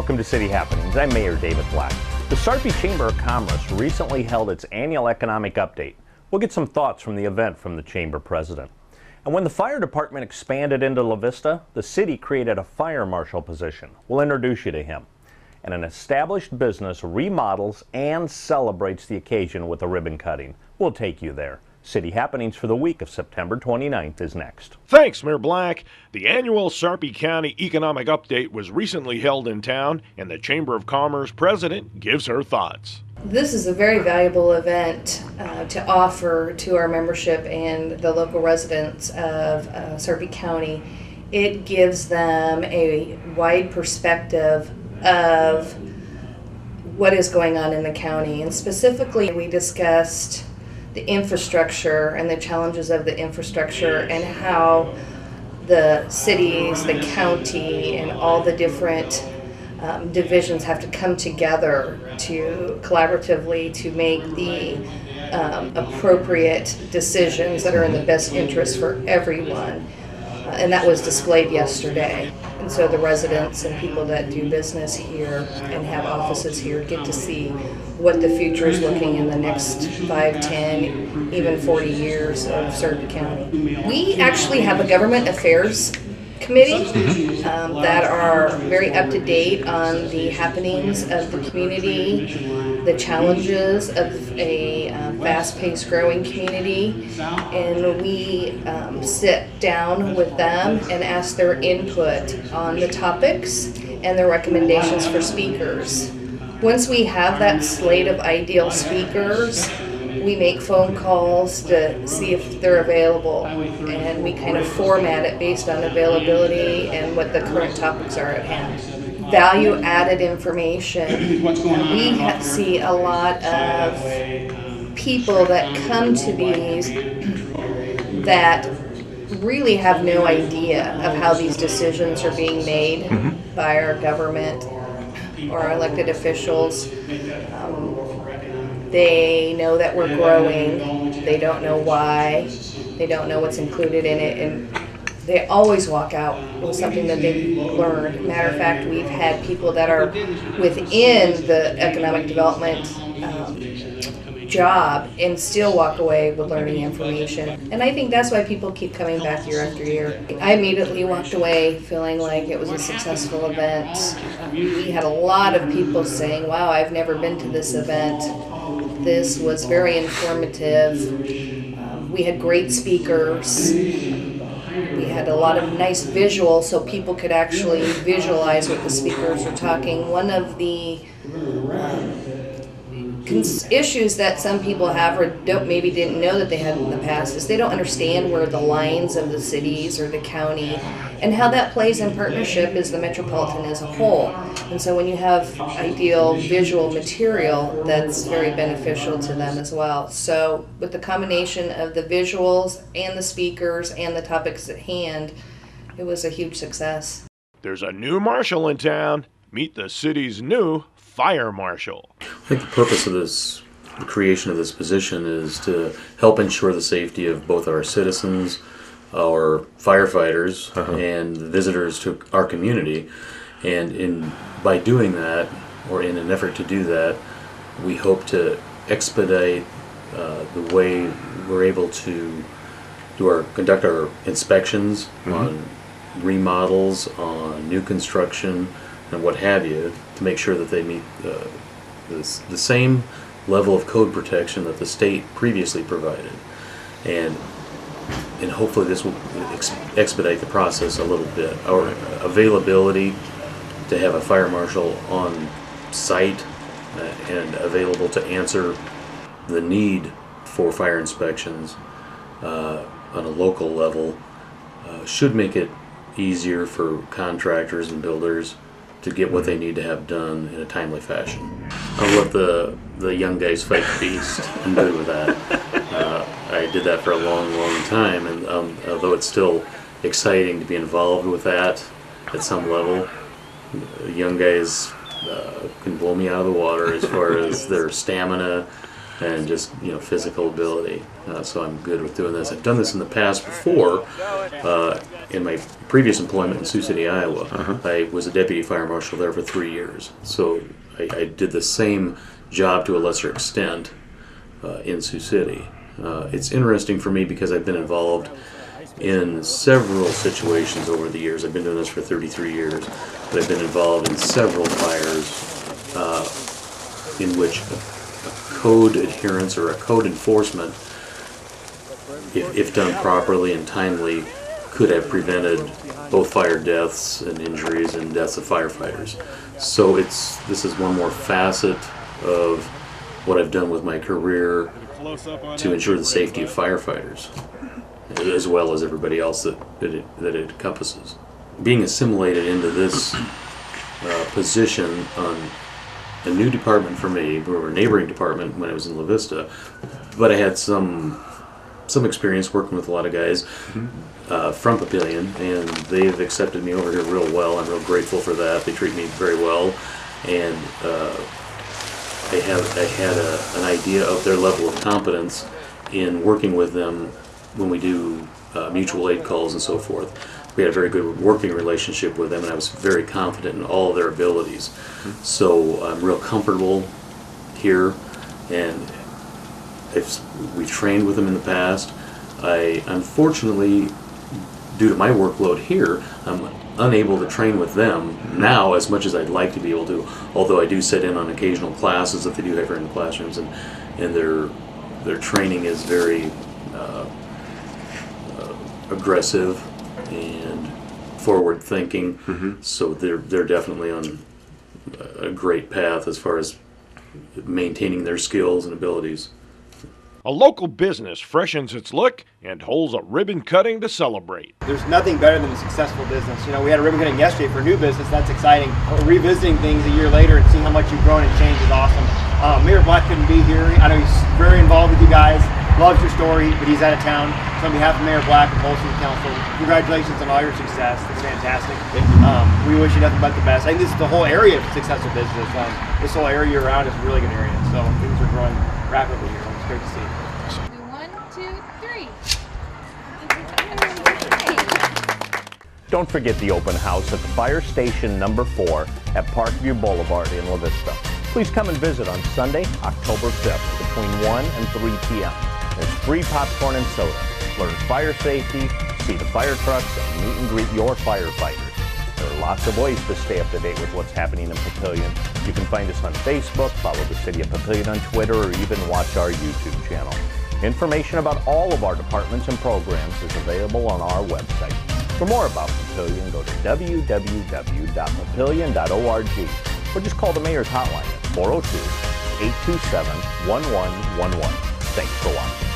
welcome to City Happenings. I'm Mayor David Black. The Sarpy Chamber of Commerce recently held its annual economic update. We'll get some thoughts from the event from the Chamber president. And when the fire department expanded into La Vista, the city created a fire marshal position. We'll introduce you to him. And an established business remodels and celebrates the occasion with a ribbon cutting. We'll take you there. City Happenings for the week of September 29th is next. Thanks, Mayor Black. The annual Sarpy County Economic Update was recently held in town, and the Chamber of Commerce president gives her thoughts. This is a very valuable event to offer to our membership and the local residents of Sarpy County. It gives them a wide perspective of what is going on in the county, and specifically we discussed the infrastructure and the challenges of the infrastructure and how the cities, the county, and all the different divisions have to come together to collaboratively to make the appropriate decisions that are in the best interest for everyone. And that was displayed yesterday. And so the residents and people that do business here and have offices here get to see what the future is looking in the next 5, 10, even 40 years of Sarpy County. We actually have a government affairs committee that are very up to date on the happenings of the community, the challenges of a fast-paced growing community, and we sit down with them and ask their input on the topics and their recommendations for speakers. Once we have that slate of ideal speakers, we make phone calls to see if they're available, and we kind of format it based on availability and what the current topics are at hand. Value-added information. We see a lot of people that come to these that really have no idea of how these decisions are being made by our government or our elected officials. They know that we're growing. They don't know why. They don't know what's included in it, and they always walk out with something that they've learned. Matter of fact, we've had people that are within the economic development job and still walk away with learning information. And I think that's why people keep coming back year after year. I immediately walked away feeling like it was a successful event. We had a lot of people saying, wow, I've never been to this event. This was very informative. We had great speakers. We had a lot of nice visuals so people could actually visualize what the speakers were talking. One of the issues that some people have or maybe didn't know that they had in the past is they don't understand where the lines of the cities or the county and how that plays in partnership as the metropolitan as a whole. And so when you have ideal visual material, that's very beneficial to them as well. So with the combination of the visuals and the speakers and the topics at hand, it was a huge success. There's a new marshal in town. Meet the city's new fire marshal. I think the purpose of this, the creation of this position, is to help ensure the safety of both our citizens, our firefighters, and visitors to our community. And by doing that, or in an effort to do that, we hope to expedite the way we're able to conduct our inspections on remodels, on new construction, and what have you, to make sure that they meet the same level of code protection that the state previously provided. And hopefully this will expedite the process a little bit. Our availability to have a fire marshal on site and available to answer the need for fire inspections on a local level should make it easier for contractors and builders to get what they need to have done in a timely fashion. I'll let the young guys fight the beast. I'm good with that. I did that for a long time, and although it's still exciting to be involved with that at some level, young guys can blow me out of the water as far as their stamina and just physical ability. So I'm good with doing this. I've done this in the past before. In my previous employment in Sioux City, Iowa, I was a deputy fire marshal there for 3 years. So I did the same job to a lesser extent in Sioux City. It's interesting for me because I've been involved in several situations over the years. I've been doing this for 33 years, but I've been involved in several fires in which a code adherence or a code enforcement, if done properly and timely, could have prevented both fire deaths and injuries and deaths of firefighters. So this is one more facet of what I've done with my career to ensure the safety of firefighters, as well as everybody else that it encompasses. Being assimilated into this position on a new department for me, we were a neighboring department when I was in La Vista, but I had some experience working with a lot of guys from Papillion, and they've accepted me over here real well. I'm real grateful for that. They treat me very well, and I had an idea of their level of competence in working with them when we do mutual aid calls and so forth. We had a very good working relationship with them, and I was very confident in all of their abilities. So I'm real comfortable here, and we've trained with them in the past. I unfortunately, due to my workload here, I'm unable to train with them now as much as I'd like to be able to, although I do sit in on occasional classes that they do have here in the classrooms, and their training is very aggressive and forward thinking. So they're definitely on a great path as far as maintaining their skills and abilities. A local business freshens its look and holds a ribbon cutting to celebrate. There's nothing better than a successful business. We had a ribbon cutting yesterday for a new business. That's exciting. But revisiting things a year later and seeing how much you've grown and changed is awesome. Mayor Black couldn't be here. I know he's very involved with you guys. Loves your story, but he's out of town. So on behalf of Mayor Black and Whole City Council, congratulations on all your success. It's fantastic. We wish you nothing but the best. I think this is the whole area of successful business. This whole area you're around is a really good area. So things are growing rapidly here. It's great to see. 1, 2, 3. Don't forget the open house at the Fire Station number 4 at Parkview Boulevard in La Vista. Please come and visit on Sunday, October 5th between 1 and 3 p.m. There's free popcorn and soda. Learn fire safety, see the fire trucks, and meet and greet your firefighters. There are lots of ways to stay up to date with what's happening in Papillion. You can find us on Facebook, follow the City of Papillion on Twitter, or even watch our YouTube channel. Information about all of our departments and programs is available on our website. For more about Papillion, go to www.papillion.org or just call the Mayor's Hotline at 402-827-1111. Thanks for watching.